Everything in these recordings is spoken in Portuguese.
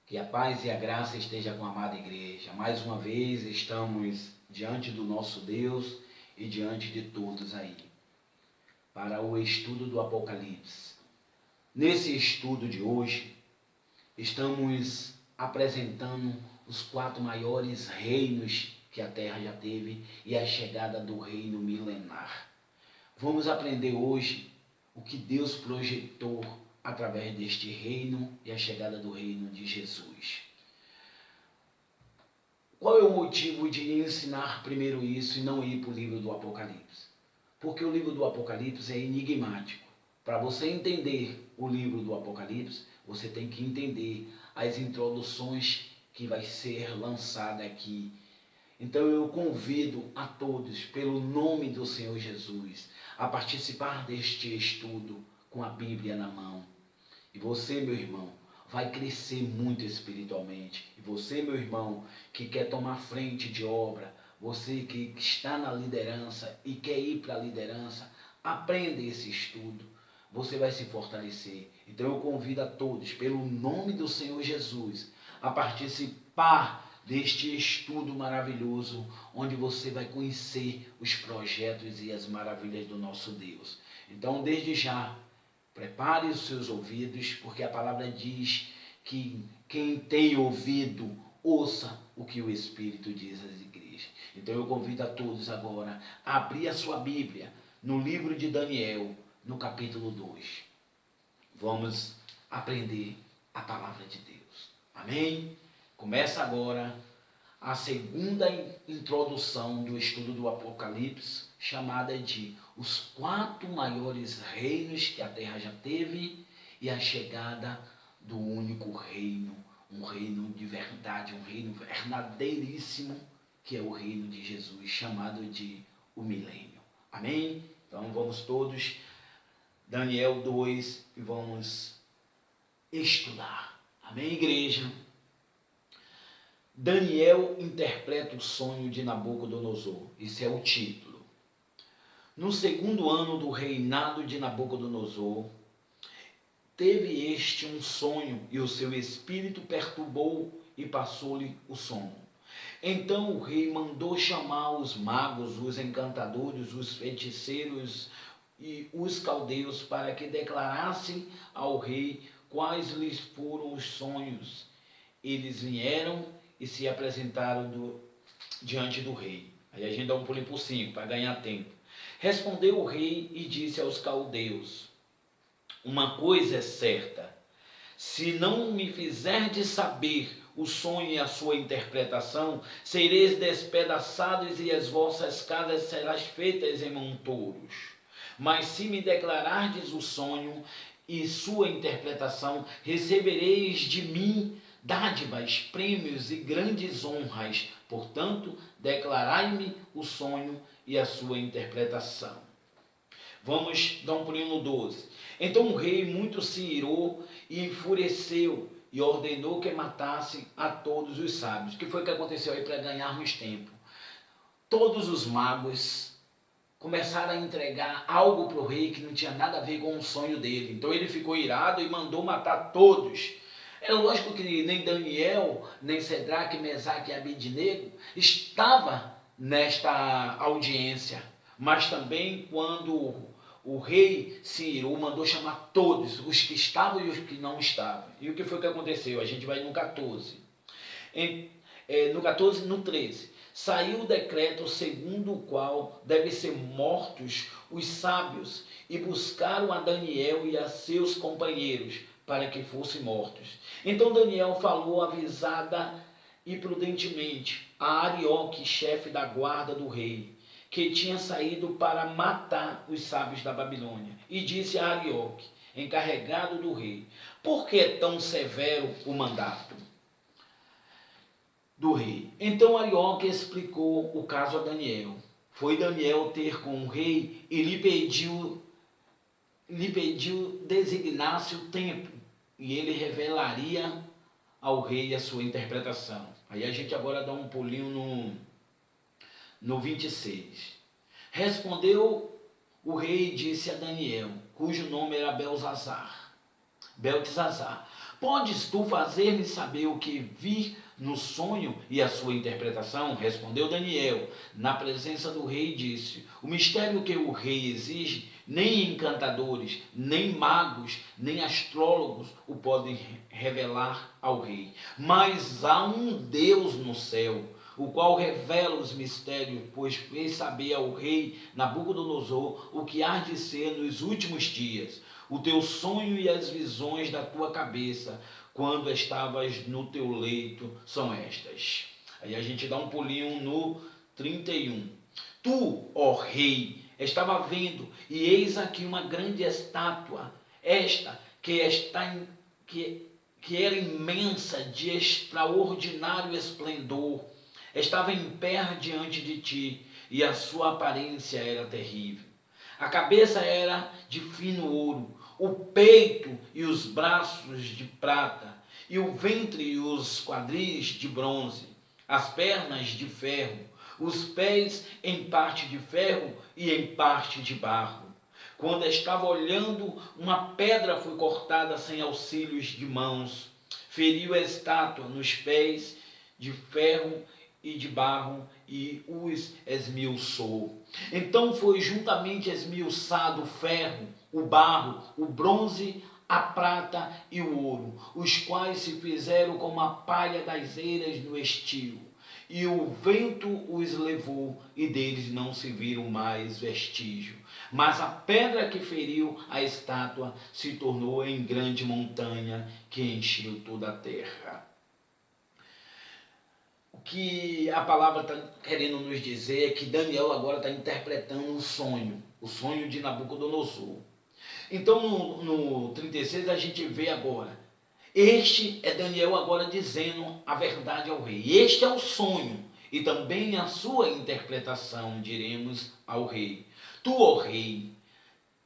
Que a paz e a graça esteja com a amada igreja. Mais uma vez estamos diante do nosso Deus e diante de todos aí, para o estudo do Apocalipse. Nesse estudo de hoje, estamos apresentando os 4 maiores reinos que a Terra já teve e a chegada do reino milenar. Vamos aprender hoje o que Deus projetou através deste reino e a chegada do reino de Jesus. Qual é o motivo de ensinar primeiro isso e não ir para o livro do Apocalipse? Porque o livro do Apocalipse é enigmático. Para você entender o livro do Apocalipse, você tem que entender as introduções que vai ser lançada aqui. Então eu convido a todos, pelo nome do Senhor Jesus, a participar deste estudo com a Bíblia na mão. E você, meu irmão, vai crescer muito espiritualmente. E você, meu irmão, que quer tomar frente de obra, você que está na liderança e quer ir para a liderança, aprenda esse estudo. Você vai se fortalecer. Então eu convido a todos, pelo nome do Senhor Jesus, a participar deste estudo maravilhoso, onde você vai conhecer os projetos e as maravilhas do nosso Deus. Então, desde já, prepare os seus ouvidos, porque a palavra diz que quem tem ouvido, ouça o que o Espírito diz às igrejas. Então eu convido a todos agora a abrir a sua Bíblia no livro de Daniel, no capítulo 2. Vamos aprender a palavra de Deus. Amém? Começa agora a segunda introdução do estudo do Apocalipse, chamada de os 4 maiores reinos que a Terra já teve e a chegada do único reino, um reino de verdade, um reino verdadeiríssimo, que é o reino de Jesus, chamado de o milênio. Amém? Então vamos todos, Daniel 2, e vamos estudar. Amém, igreja? Daniel interpreta o sonho de Nabucodonosor. Esse é o título. No 2º ano do reinado de Nabucodonosor, teve este um sonho, e o seu espírito perturbou e passou-lhe o sono. Então o rei mandou chamar os magos, os encantadores, os feiticeiros e os caldeus para que declarassem ao rei quais lhes foram os sonhos. Eles vieram e se apresentaram diante do rei. Aí a gente dá um pulinho por 5 para ganhar tempo. Respondeu o rei e disse aos caldeus: uma coisa é certa, se não me fizerdes saber o sonho e a sua interpretação, sereis despedaçados e as vossas casas serão feitas em montouros. Mas se me declarardes o sonho e sua interpretação, recebereis de mim dádivas, prêmios e grandes honras. Portanto, declarai-me o sonho e a sua interpretação. Vamos dar um pulinho no 12. Então o rei muito se irou e enfureceu e ordenou que matasse a todos os sábios. O que foi que aconteceu aí para ganharmos tempo? Todos os magos começaram a entregar algo para o rei que não tinha nada a ver com o sonho dele. Então ele ficou irado e mandou matar todos. É lógico que nem Daniel, nem Sedraque, Mesaque e Abednego estava nesta audiência. Mas também quando o rei se irou, mandou chamar todos, os que estavam e os que não estavam. E o que foi que aconteceu? A gente vai no 14. No 14, no 13. Saiu o decreto segundo o qual devem ser mortos os sábios, e buscaram a Daniel e a seus companheiros para que fossem mortos. Então Daniel falou avisada e prudentemente a Arioque, chefe da guarda do rei, que tinha saído para matar os sábios da Babilônia, e disse a Arioque, encarregado do rei: por que é tão severo o mandato do rei? Então Arioque explicou o caso a Daniel. Foi Daniel ter com o rei e lhe pediu designasse o tempo, e ele revelaria ao rei a sua interpretação. Aí a gente agora dá um pulinho no 26. Respondeu o rei e disse a Daniel, cujo nome era Beltesazar: Podes tu fazer-me saber o que vi no sonho e a sua interpretação? Respondeu Daniel, na presença do rei, e disse: o mistério que o rei exige, nem encantadores, nem magos, nem astrólogos o podem revelar ao rei. Mas há um Deus no céu, o qual revela os mistérios, pois fez saber ao rei Nabucodonosor o que há de ser nos últimos dias. O teu sonho e as visões da tua cabeça, quando estavas no teu leito, são estas. Aí a gente dá um pulinho no 31. Tu, ó rei, estava vendo, e eis aqui uma grande estátua, esta que era imensa, de extraordinário esplendor, estava em pé diante de ti, e a sua aparência era terrível. A cabeça era de fino ouro, o peito e os braços de prata, e o ventre e os quadris de bronze, as pernas de ferro, os pés em parte de ferro e em parte de barro. Quando estava olhando, uma pedra foi cortada sem auxílios de mãos, feriu a estátua nos pés de ferro e de barro e os esmiuçou. Então foi juntamente esmiuçado o ferro, o barro, o bronze, a prata e o ouro, os quais se fizeram como a palha das eiras no estio. E o vento os levou, e deles não se viram mais vestígio. Mas a pedra que feriu a estátua se tornou em grande montanha, que encheu toda a terra. O que a palavra está querendo nos dizer é que Daniel agora está interpretando o sonho de Nabucodonosor. Então no 36 a gente vê agora, este é Daniel agora dizendo a verdade ao rei. Este é o sonho e também a sua interpretação, diremos ao rei. Tu, ó rei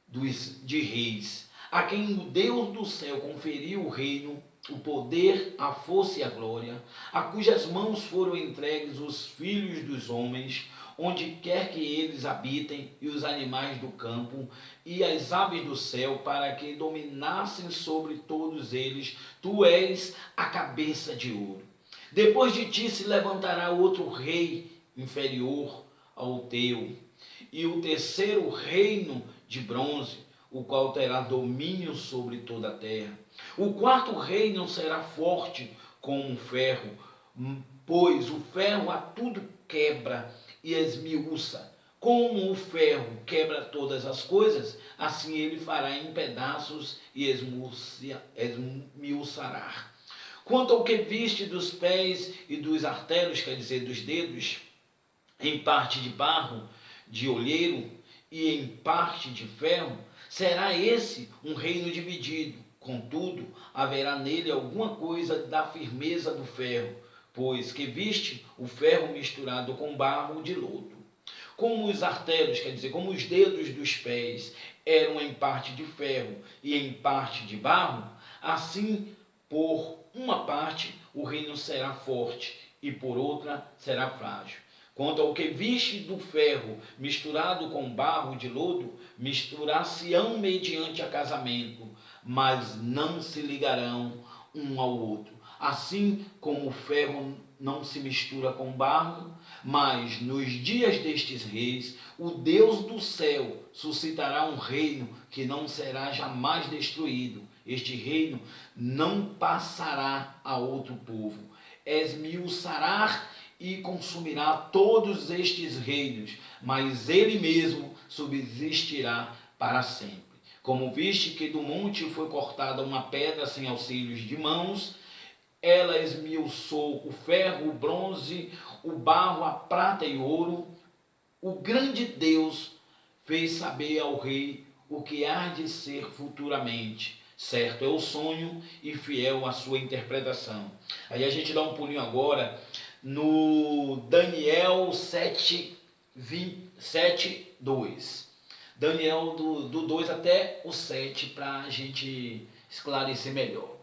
de reis, a quem o Deus do céu conferiu o reino, o poder, a força e a glória, a cujas mãos foram entregues os filhos dos homens, onde quer que eles habitem, e os animais do campo, e as aves do céu, para que dominassem sobre todos eles. Tu és a cabeça de ouro. Depois de ti se levantará outro rei inferior ao teu, e o terceiro reino de bronze, o qual terá domínio sobre toda a terra. O quarto reino será forte como o ferro, pois o ferro a tudo quebra e esmiuça. Como o ferro quebra todas as coisas, assim ele fará em pedaços e esmiuçará. Quanto ao que viste dos pés e dos artérios, quer dizer, dos dedos, em parte de barro, de olheiro, e em parte de ferro, será esse um reino dividido. Contudo, haverá nele alguma coisa da firmeza do ferro, pois que viste o ferro misturado com barro de lodo. Como os artérios, quer dizer, como os dedos dos pés, eram em parte de ferro e em parte de barro, assim, por uma parte, o reino será forte e por outra será frágil. Quanto ao que viste do ferro misturado com barro de lodo, misturar-se-ão mediante acasamento, mas não se ligarão um ao outro. Assim como o ferro não se mistura com barro, mas nos dias destes reis, o Deus do céu suscitará um reino que não será jamais destruído. Este reino não passará a outro povo. Esmiuçará e consumirá todos estes reinos, mas ele mesmo subsistirá para sempre. Como viste que do monte foi cortada uma pedra sem auxílios de mãos, ela esmiuçou o ferro, o bronze, o barro, a prata e o ouro. O grande Deus fez saber ao rei o que há de ser futuramente. Certo é o sonho e fiel a sua interpretação. Aí a gente dá um pulinho agora no Daniel 7, 2. Daniel do 2 até o 7, para a gente esclarecer melhor.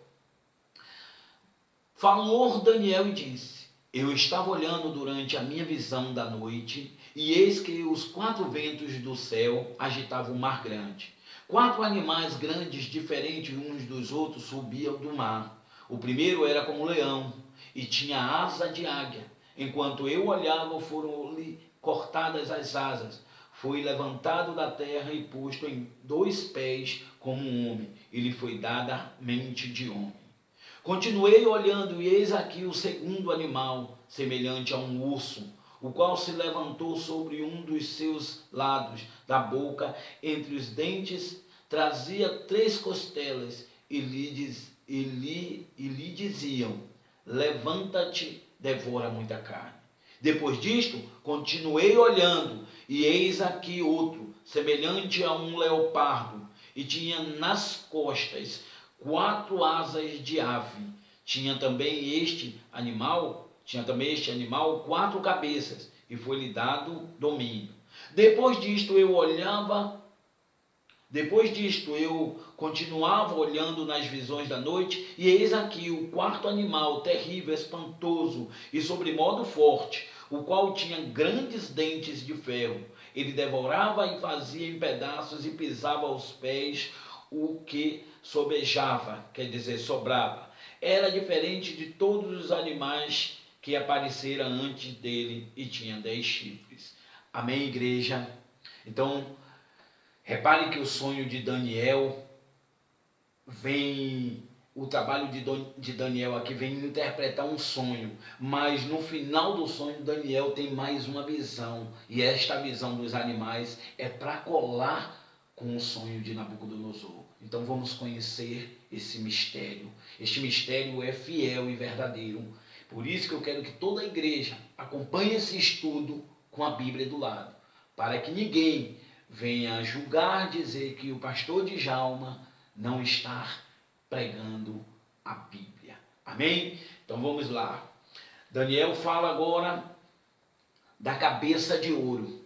Falou Daniel e disse: eu estava olhando durante a minha visão da noite, e eis que os 4 ventos do céu agitavam o mar grande. 4 animais grandes, diferentes uns dos outros, subiam do mar. O primeiro era como leão e tinha asa de águia. Enquanto eu olhava, foram-lhe cortadas as asas. Foi levantado da terra e posto em 2 pés como um homem. E lhe foi dada mente de homem. Continuei olhando, e eis aqui o segundo animal, semelhante a um urso, o qual se levantou sobre um dos seus lados da boca, entre os dentes, trazia 3 costelas, e lhe diziam: levanta-te, devora muita carne. Depois disto, continuei olhando, e eis aqui outro, semelhante a um leopardo, e tinha nas costas 4 asas de ave. Tinha também este animal 4 cabeças, e foi-lhe dado domínio. Depois disto eu continuava olhando nas visões da noite, e eis aqui o 4º animal, terrível, espantoso e sobremodo forte, o qual tinha grandes dentes de ferro. Ele devorava e fazia em pedaços e pisava aos pés o que sobejava, quer dizer, sobrava. Era diferente de todos os animais que apareceram antes dele, e tinha 10 chifres. Amém, igreja? Então, repare que o sonho de Daniel o trabalho de Daniel aqui vem interpretar um sonho, mas no final do sonho Daniel tem mais uma visão, e esta visão dos animais é para colar com o sonho de Nabucodonosor. Então vamos conhecer esse mistério. Este mistério é fiel e verdadeiro. Por isso que eu quero que toda a igreja acompanhe esse estudo com a Bíblia do lado, para que ninguém venha julgar, dizer que o pastor Djalma não está pregando a Bíblia. Amém? Então vamos lá. Daniel fala agora da cabeça de ouro,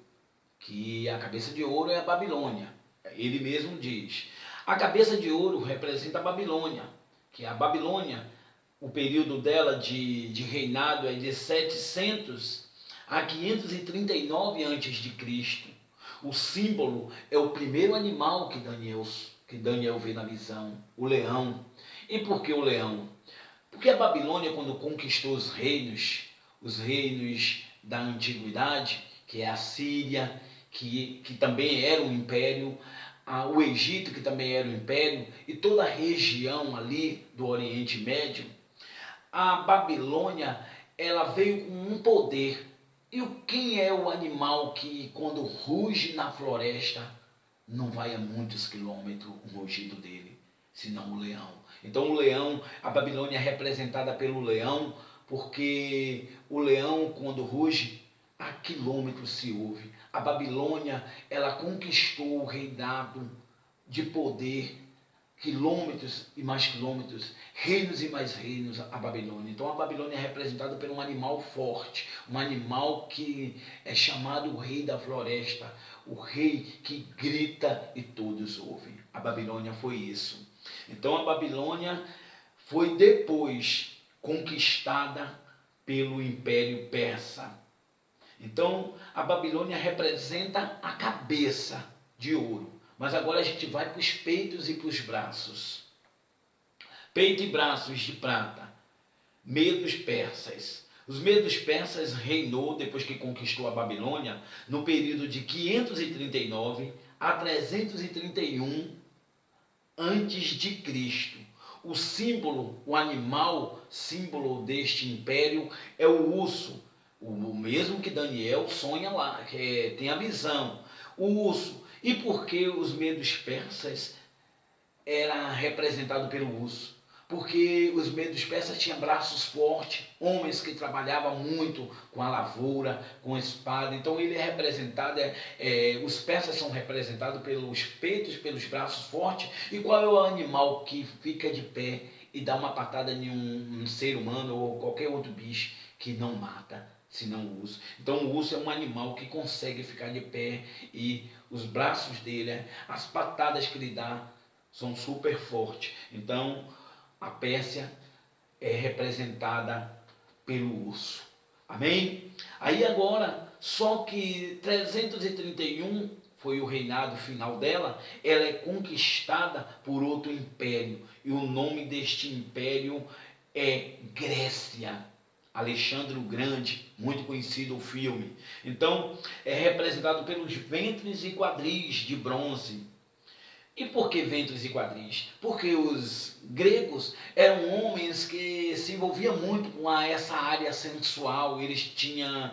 que a cabeça de ouro é a Babilônia. Ele mesmo diz. A cabeça de ouro representa a Babilônia, que a Babilônia, o período dela de reinado é de 700 a 539 a.C. O símbolo é o primeiro animal que Daniel vê na visão, o leão. E por que o leão? Porque a Babilônia, quando conquistou os reinos da antiguidade, que é a Síria, que também era um império, o Egito, que também era um império, e toda a região ali do Oriente Médio, a Babilônia, ela veio com um poder. E quem é o animal que, quando ruge na floresta, não vai a muitos quilômetros o rugido dele, senão o leão? Então o leão, a Babilônia é representada pelo leão, porque o leão, quando ruge, a quilômetros se ouve. A Babilônia, ela conquistou o reinado de poder, quilômetros e mais quilômetros, reinos e mais reinos, a Babilônia. Então a Babilônia é representada por um animal forte, um animal que é chamado o rei da floresta, o rei que grita e todos ouvem. A Babilônia foi isso. Então a Babilônia foi depois conquistada pelo Império Persa. Então a Babilônia representa a cabeça de ouro. Mas agora a gente vai para os peitos e para os braços. Peito e braços de prata. Medos persas. Os medos persas reinou, depois que conquistou a Babilônia, no período de 539 a 331 antes de Cristo. O símbolo, o animal, símbolo deste império é o urso. O mesmo que Daniel sonha lá, que tem a visão. O urso. E por que os medos persas era representado pelo urso? Porque os medos persas tinham braços fortes, homens que trabalhavam muito com a lavoura, com a espada. Então ele é representado, os persas são representados pelos peitos, pelos braços fortes. E qual é o animal que fica de pé e dá uma patada em um ser humano ou qualquer outro bicho que não mata? Senão o urso. Então o urso é um animal que consegue ficar de pé, e os braços dele, as patadas que ele dá, são super fortes. Então a Pérsia é representada pelo urso. Amém? Aí agora, só que 331 foi o reinado final dela, ela é conquistada por outro império. E o nome deste império é Grécia. Alexandre o Grande, muito conhecido o filme. Então, é representado pelos ventres e quadris de bronze. E por que ventres e quadris? Porque os gregos eram homens que se envolviam muito com essa área sensual. Eles tinham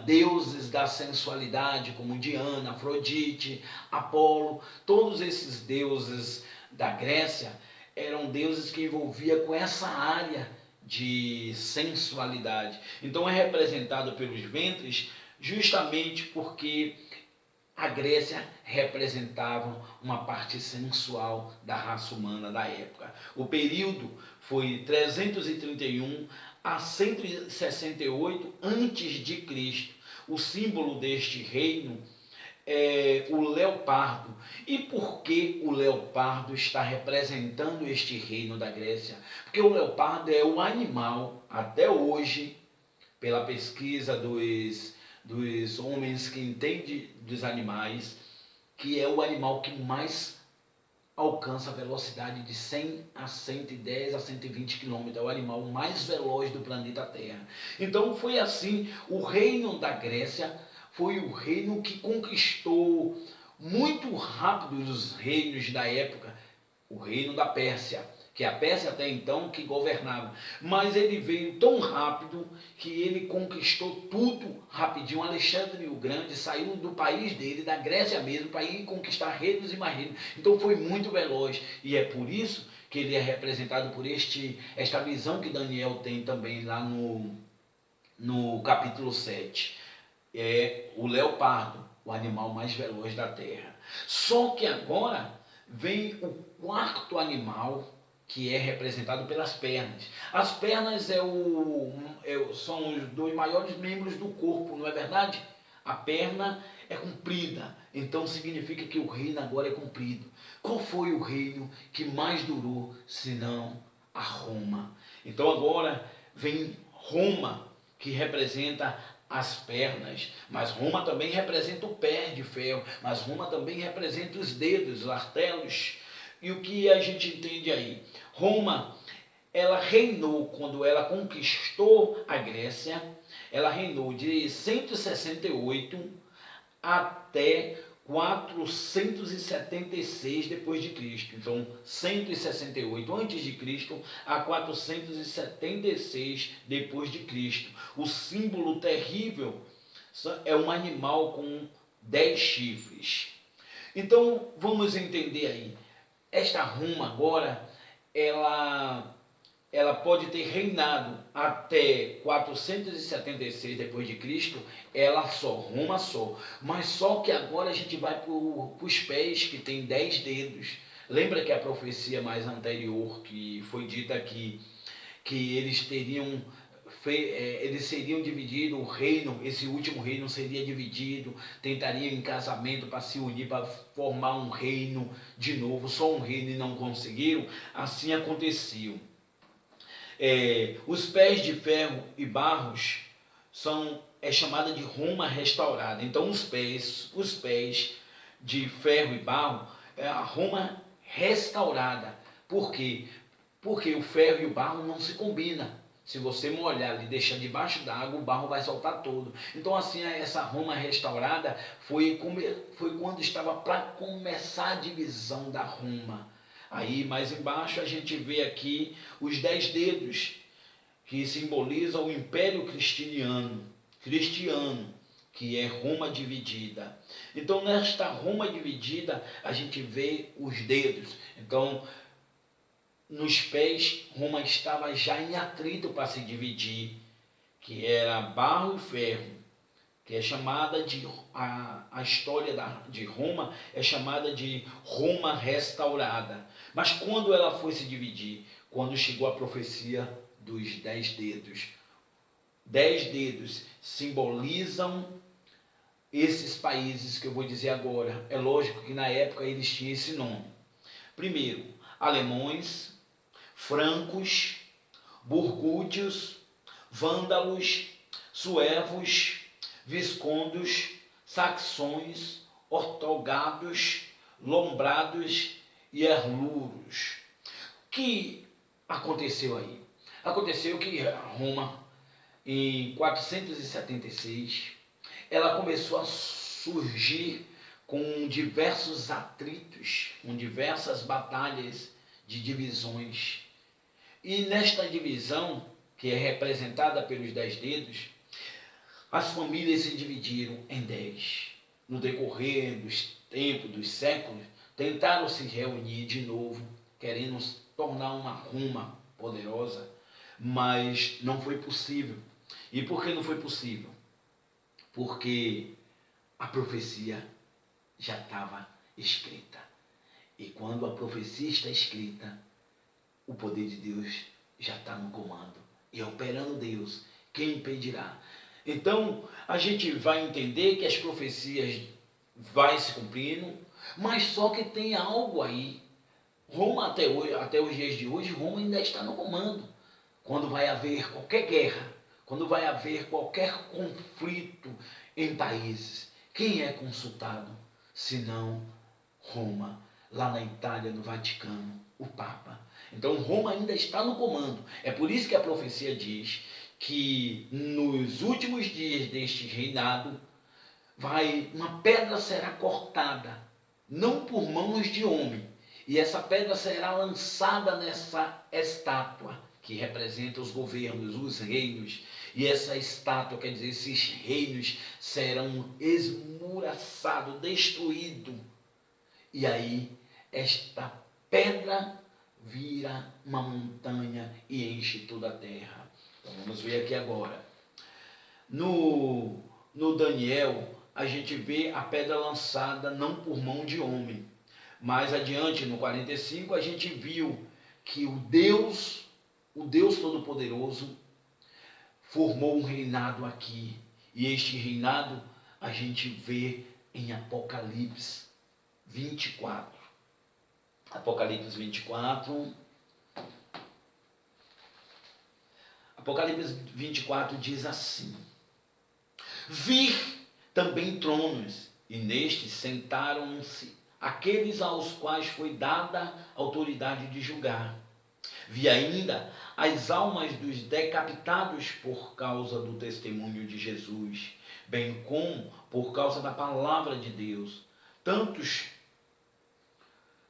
deuses da sensualidade, como Diana, Afrodite, Apolo. Todos esses deuses da Grécia eram deuses que envolviam com essa área de sensualidade. Então é representado pelos ventres justamente porque a Grécia representava uma parte sensual da raça humana da época. O período foi 331 a 168 a.C. O símbolo deste reino é o leopardo. E por que o leopardo está representando este reino da Grécia? Porque o leopardo é o animal, até hoje, pela pesquisa dos homens que entendem dos animais, que é o animal que mais alcança a velocidade de 100 a 110 a 120 km. É o animal mais veloz do planeta Terra. Então foi assim, o reino da Grécia foi o reino que conquistou muito rápido os reinos da época, o reino da Pérsia, que a Pérsia até então que governava, mas ele veio tão rápido que ele conquistou tudo rapidinho. Alexandre o Grande saiu do país dele, da Grécia mesmo, para ir conquistar reinos e mais reinos. Então foi muito veloz, e é por isso que ele é representado por esta visão que Daniel tem também lá no capítulo 7. É o leopardo, o animal mais veloz da terra. Só que agora vem o quarto animal, que é representado pelas pernas. As pernas são os dois maiores membros do corpo, não é verdade? A perna é comprida, então significa que o reino agora é comprido. Qual foi o reino que mais durou, senão a Roma? Então agora vem Roma, que representa as pernas, mas Roma também representa o pé de ferro, mas Roma também representa os dedos, os artelos. E o que a gente entende aí? Roma, ela reinou, quando ela conquistou a Grécia, ela reinou de 168 até 476 depois de Cristo. Então, 168 antes de Cristo a 476 depois de Cristo. O símbolo terrível é um animal com 10 chifres. Então, vamos entender aí. Esta Roma agora, ela pode ter reinado até 476 depois de Cristo, ela só, Roma só. Mas só que agora a gente vai para os pés, que tem 10 dedos. Lembra que a profecia mais anterior, que foi dita aqui, que eles seriam divididos, o reino, esse último reino seria dividido, tentariam em casamento para se unir, para formar um reino de novo, só um reino, e não conseguiram. Assim aconteceu. Os pés de ferro e barros é chamada de Roma restaurada. Então os pés de ferro e barro é a Roma restaurada. Por quê? Porque o ferro e o barro não se combinam. Se você molhar e deixar debaixo d'água, o barro vai soltar todo. Então assim, essa Roma restaurada foi quando estava para começar a divisão da Roma. Aí mais embaixo a gente vê aqui os 10 dedos, que simbolizam o Império Cristiano, que é Roma dividida. Então nesta Roma dividida a gente vê os dedos. Então nos pés Roma estava já em atrito para se dividir, que era barro e ferro, que é chamada de, a história de Roma é chamada de Roma restaurada. Mas quando ela foi se dividir? Quando chegou a profecia dos 10 dedos. 10 dedos simbolizam esses países que eu vou dizer agora. É lógico que na época eles tinham esse nome. Primeiro, alemães, francos, burgúndios, vândalos, suevos, viscondos, saxões, ortogados, lombrados e herluros. Que aconteceu aí? Aconteceu que Roma, em 476, ela começou a surgir com diversos atritos, com diversas batalhas de divisões. E nesta divisão, que é representada pelos 10 dedos, as famílias se dividiram em 10. No decorrer dos tempos, dos séculos, tentaram se reunir de novo, querendo tornar uma Roma poderosa, mas não foi possível. E por que não foi possível? Porque a profecia já estava escrita. E quando a profecia está escrita, o poder de Deus já está no comando. E operando Deus, quem impedirá? Então, a gente vai entender que as profecias vai se cumprindo, mas só que tem algo aí. Roma até hoje, até os dias de hoje, Roma ainda está no comando. Quando vai haver qualquer guerra, quando vai haver qualquer conflito em países, quem é consultado? Senão Roma, lá na Itália, no Vaticano, o Papa. Então Roma ainda está no comando. É por isso que a profecia diz que nos últimos dias deste reinado, uma pedra será cortada, não por mãos de homem, e essa pedra será lançada nessa estátua, que representa os governos, os reinos, e essa estátua, quer dizer, esses reinos serão esmuraçados, destruídos, e aí esta pedra vira uma montanha e enche toda a terra. Então vamos ver aqui agora. No Daniel, a gente vê a pedra lançada não por mão de homem. Mais adiante, no 45, a gente viu que o Deus Todo-Poderoso, formou um reinado aqui. E este reinado a gente vê em Apocalipse 24. Apocalipse 24. Apocalipse 24 diz assim: vi também tronos, e nestes sentaram-se aqueles aos quais foi dada autoridade de julgar. Vi ainda as almas dos decapitados por causa do testemunho de Jesus, bem como por causa da palavra de Deus, tantos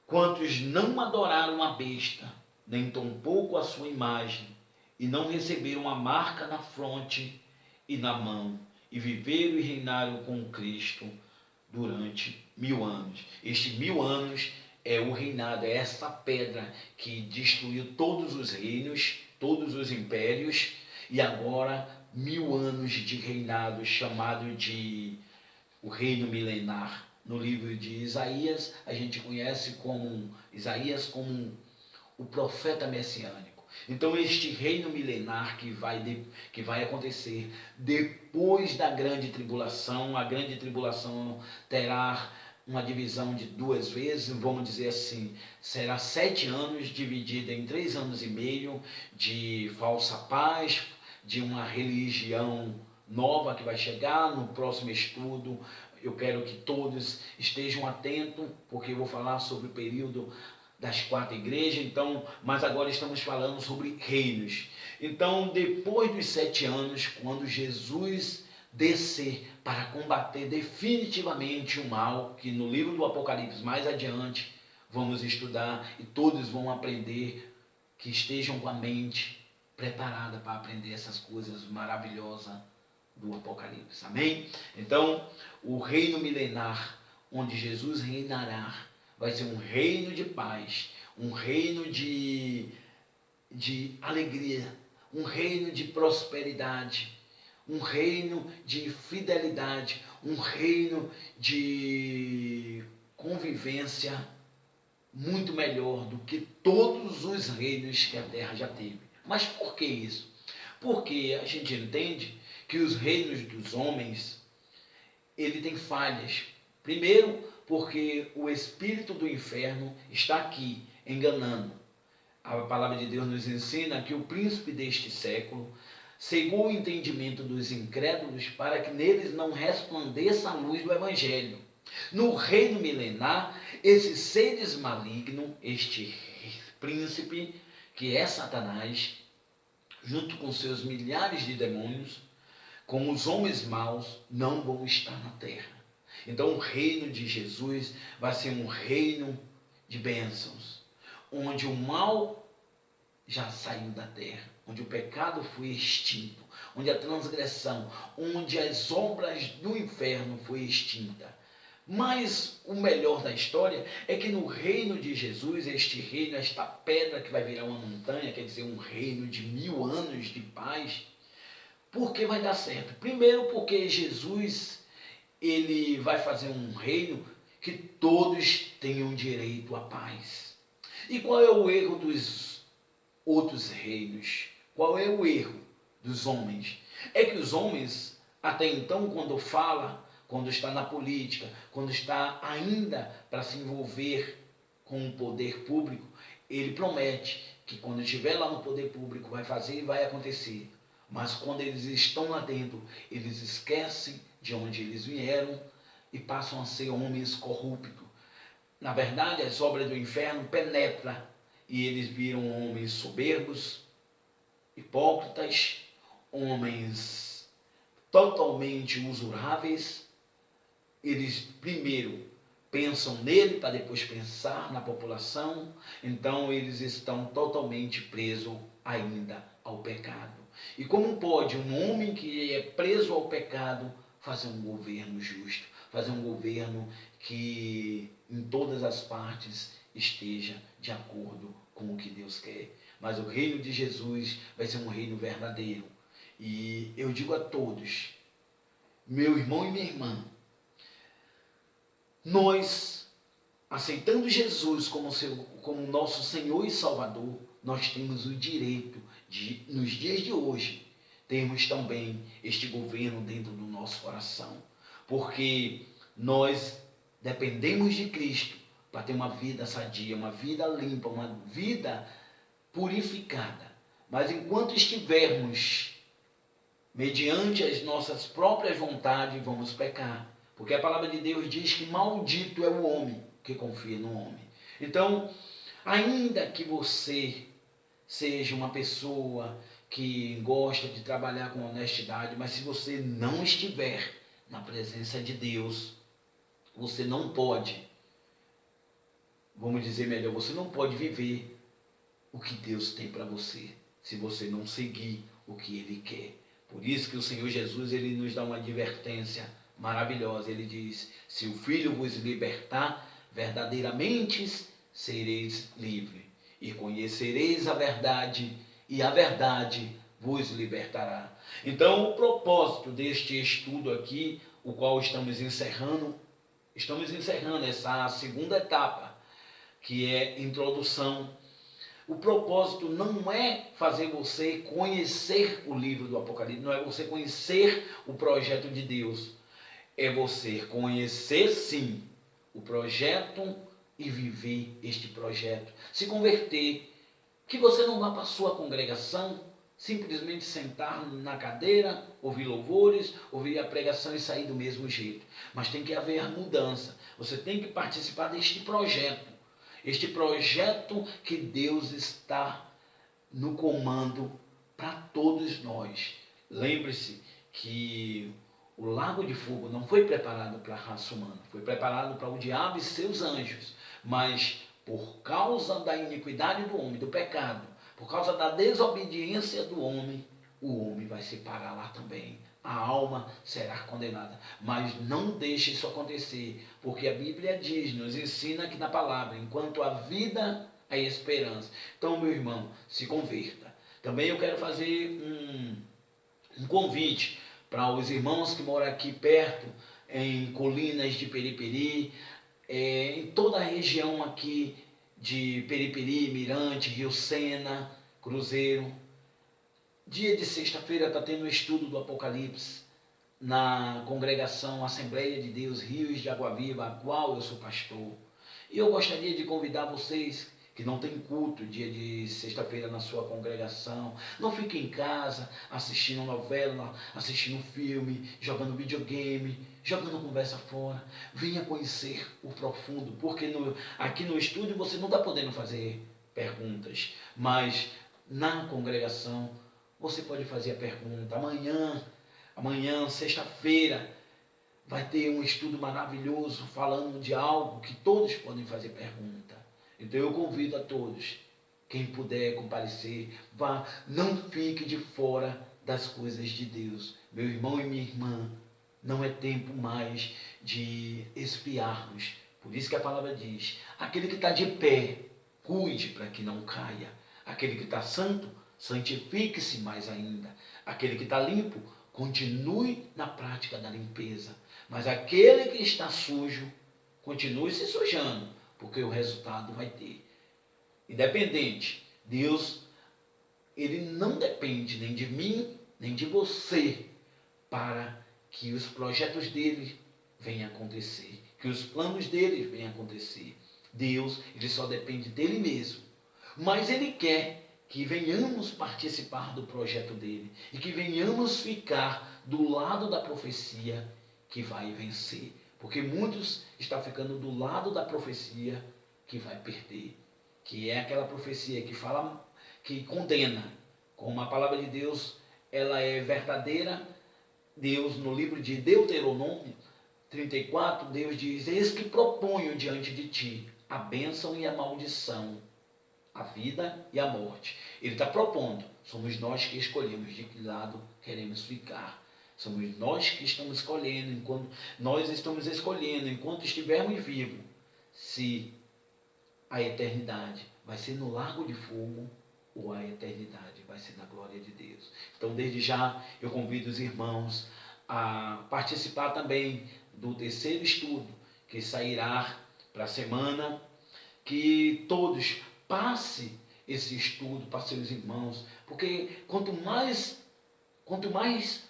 quantos não adoraram a besta, nem tampouco a sua imagem, e não receberam a marca na fronte e na mão, e viveram e reinaram com Cristo durante 1000 anos. Este 1000 anos é o reinado, é essa pedra que destruiu todos os reinos, todos os impérios, e agora 1000 anos de reinado, chamado de o reino milenar. No livro de Isaías, a gente conhece Isaías como o profeta messiânico. Então este reino milenar que vai acontecer depois da grande tribulação, a grande tribulação terá uma divisão de 2 vezes, vamos dizer assim, será 7 anos dividido em 3 anos e meio de falsa paz, de uma religião nova que vai chegar no próximo estudo. Eu quero que todos estejam atentos, porque eu vou falar sobre o período das 4 igrejas, então, mas agora estamos falando sobre reinos. Então, depois dos 7 anos, quando Jesus descer para combater definitivamente o mal, que no livro do Apocalipse, mais adiante, vamos estudar e todos vão aprender, que estejam com a mente preparada para aprender essas coisas maravilhosas do Apocalipse. Amém? Então, o reino milenar, onde Jesus reinará, vai ser um reino de paz, um reino de alegria, um reino de prosperidade, um reino de fidelidade, um reino de convivência muito melhor do que todos os reinos que a terra já teve. Mas por que isso? Porque a gente entende que os reinos dos homens, ele tem falhas. Primeiro, porque o espírito do inferno está aqui, enganando. A palavra de Deus nos ensina que o príncipe deste século cegou o entendimento dos incrédulos para que neles não resplandeça a luz do evangelho. No reino milenar, esse seres maligno, este príncipe, que é Satanás, junto com seus milhares de demônios, como os homens maus, não vão estar na terra. Então o reino de Jesus vai ser um reino de bênçãos, onde o mal já saiu da terra, onde o pecado foi extinto, onde a transgressão, onde as obras do inferno foi extinta. Mas o melhor da história é que no reino de Jesus, este reino, esta pedra que vai virar uma montanha, quer dizer, um reino de 1000 anos de paz, porque vai dar certo. Primeiro porque Jesus, ele vai fazer um reino que todos tenham direito à paz. E qual é o erro dos outros reinos? Qual é o erro dos homens? É que os homens, até então, quando fala, quando está na política, quando está ainda para se envolver com o poder público, ele promete que quando estiver lá no poder público vai fazer e vai acontecer. Mas quando eles estão lá dentro, eles esquecem de onde eles vieram e passam a ser homens corruptos. Na verdade, as obras do inferno penetram e eles viram homens soberbos, hipócritas, homens totalmente usuráveis. Eles primeiro pensam nele para depois pensar na população, então eles estão totalmente presos ainda ao pecado. E como pode um homem que é preso ao pecado fazer um governo justo, fazer um governo que em todas as partes esteja de acordo com o que Deus quer? Mas o reino de Jesus vai ser um reino verdadeiro. E eu digo a todos, meu irmão e minha irmã, nós, aceitando Jesus como nosso Senhor e Salvador, nós temos o direito de, nos dias de hoje, termos também este governo dentro do nosso coração. Porque nós dependemos de Cristo para ter uma vida sadia, uma vida limpa, uma vida purificada. Mas enquanto estivermos mediante as nossas próprias vontades, vamos pecar. Porque a palavra de Deus diz que maldito é o homem que confia no homem. Então, ainda que você seja uma pessoa que gosta de trabalhar com honestidade, mas se você não estiver na presença de Deus, você não pode, vamos dizer melhor, você não pode viver o que Deus tem para você, se você não seguir o que Ele quer. Por isso que o Senhor Jesus, ele nos dá uma advertência maravilhosa. Ele diz: se o Filho vos libertar, verdadeiramente sereis livres, e conhecereis a verdade vos libertará. Então, o propósito deste estudo aqui, o qual estamos encerrando essa segunda etapa, que é introdução. O propósito não é fazer você conhecer o livro do Apocalipse, não é você conhecer o projeto de Deus. É você conhecer, sim, o projeto e viver este projeto. Se converter, que você não vá para a sua congregação, simplesmente sentar na cadeira, ouvir louvores, ouvir a pregação e sair do mesmo jeito. Mas tem que haver mudança. Você tem que participar deste projeto. Este projeto que Deus está no comando para todos nós. Lembre-se que o lago de fogo não foi preparado para a raça humana, foi preparado para o diabo e seus anjos. Mas por causa da iniquidade do homem, do pecado, por causa da desobediência do homem, o homem vai se parar lá também. A alma será condenada. Mas não deixe isso acontecer, porque a Bíblia diz, nos ensina aqui na palavra, enquanto há vida, há esperança. Então, meu irmão, se converta. Também eu quero fazer um convite para os irmãos que moram aqui perto, em Colinas de Periperi, em toda a região aqui de Periperi, Mirante, Rio Sena, Cruzeiro. Dia de sexta-feira está tendo um estudo do Apocalipse na congregação Assembleia de Deus Rios de Água Viva, a qual eu sou pastor. E eu gostaria de convidar vocês que não tem culto dia de sexta-feira na sua congregação. Não fique em casa assistindo novela, assistindo filme, jogando videogame, jogando conversa fora. Venha conhecer o profundo, porque aqui no estúdio você não está podendo fazer perguntas, mas na congregação você pode fazer a pergunta. Amanhã, sexta-feira, vai ter um estudo maravilhoso falando de algo que todos podem fazer pergunta. Então eu convido a todos, quem puder comparecer, vá, não fique de fora das coisas de Deus. Meu irmão e minha irmã, não é tempo mais de esfriarmos. Por isso que a palavra diz, aquele que está de pé, cuide para que não caia. Aquele que está santo, santifique-se mais ainda. Aquele que está limpo, continue na prática da limpeza. Mas aquele que está sujo, continue se sujando, porque o resultado vai ter. Independente, Deus, ele não depende nem de mim, nem de você, para que os projetos dele venham acontecer, que os planos dele venham acontecer. Deus, ele só depende dele mesmo. Mas ele quer que venhamos participar do projeto dele e que venhamos ficar do lado da profecia que vai vencer. Porque muitos estão ficando do lado da profecia que vai perder, que é aquela profecia que fala, que condena. Como a palavra de Deus, ela é verdadeira. Deus, no livro de Deuteronômio 34, Deus diz, eis que proponho diante de ti a bênção e a maldição, a vida e a morte. Ele está propondo, somos nós que escolhemos de que lado queremos ficar. Somos nós que estamos escolhendo, enquanto estivermos vivos, se a eternidade vai ser no lago de fogo ou a eternidade vai ser na glória de Deus. Então, desde já, eu convido os irmãos a participar também do terceiro estudo, que sairá para a semana, que todos passem esse estudo para seus irmãos, porque quanto mais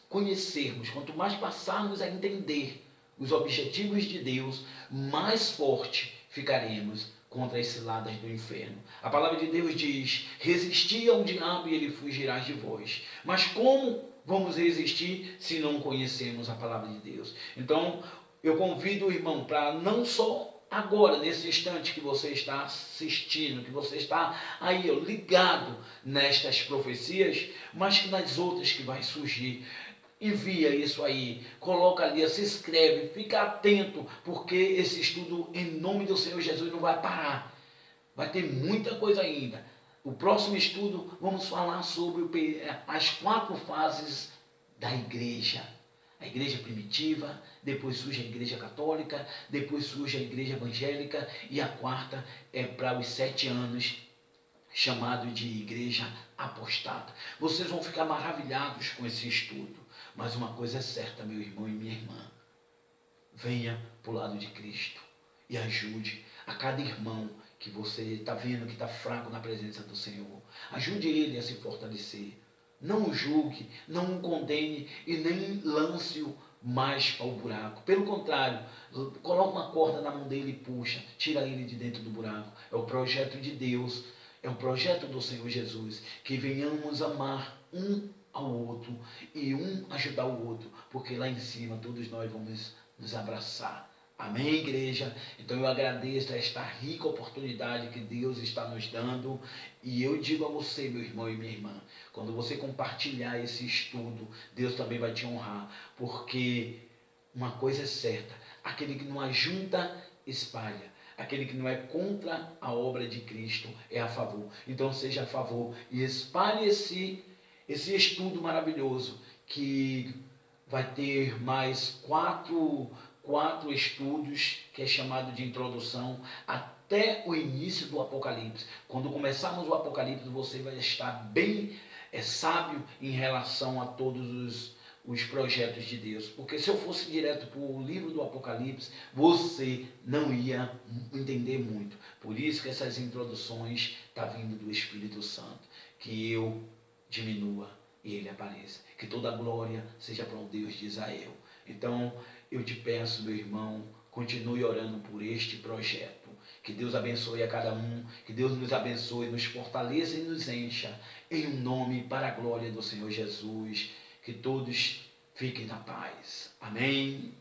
conhecermos, quanto mais passarmos a entender os objetivos de Deus, mais forte ficaremos contra as ciladas do inferno. A palavra de Deus diz, resisti ao diabo e ele fugirá de vós. Mas como vamos resistir se não conhecemos a palavra de Deus? Então, eu convido o irmão para não só agora, nesse instante que você está assistindo, que você está aí ligado nestas profecias, mas que nas outras que vai surgir. Envia isso aí, coloca ali, se inscreve, fica atento, porque esse estudo, em nome do Senhor Jesus, não vai parar. Vai ter muita coisa ainda. O próximo estudo, vamos falar sobre as 4 fases da igreja. A igreja primitiva, depois surge a igreja católica, depois surge a igreja evangélica, e a 4ª é para os 7 anos, chamado de igreja apostada. Vocês vão ficar maravilhados com esse estudo. Mas uma coisa é certa, meu irmão e minha irmã. Venha para o lado de Cristo e ajude a cada irmão que você está vendo que está fraco na presença do Senhor. Ajude ele a se fortalecer. Não o julgue, não o condene e nem lance-o mais para o buraco. Pelo contrário, coloque uma corda na mão dele e puxa, tira ele de dentro do buraco. É o projeto de Deus, é o projeto do Senhor Jesus, que venhamos amar um ao outro e um ajudar o outro, porque lá em cima todos nós vamos nos abraçar. Amém, igreja? Então eu agradeço esta rica oportunidade que Deus está nos dando, e eu digo a você, meu irmão e minha irmã, quando você compartilhar esse estudo, Deus também vai te honrar, porque uma coisa é certa, aquele que não ajunta, espalha. Aquele que não é contra a obra de Cristo é a favor. Então seja a favor e espalhe esse estudo maravilhoso, que vai ter mais quatro estudos, que é chamado de introdução, até o início do Apocalipse. Quando começarmos o Apocalipse, você vai estar bem sábio em relação a todos os projetos de Deus. Porque se eu fosse direto para o livro do Apocalipse, você não ia entender muito. Por isso que essas introduções estão vindo do Espírito Santo. Que eu diminua e ele apareça. Que toda a glória seja para o Deus de Israel. Então, eu te peço, meu irmão, continue orando por este projeto. Que Deus abençoe a cada um, que Deus nos abençoe, nos fortaleça e nos encha, em um nome para a glória do Senhor Jesus. Que todos fiquem na paz. Amém.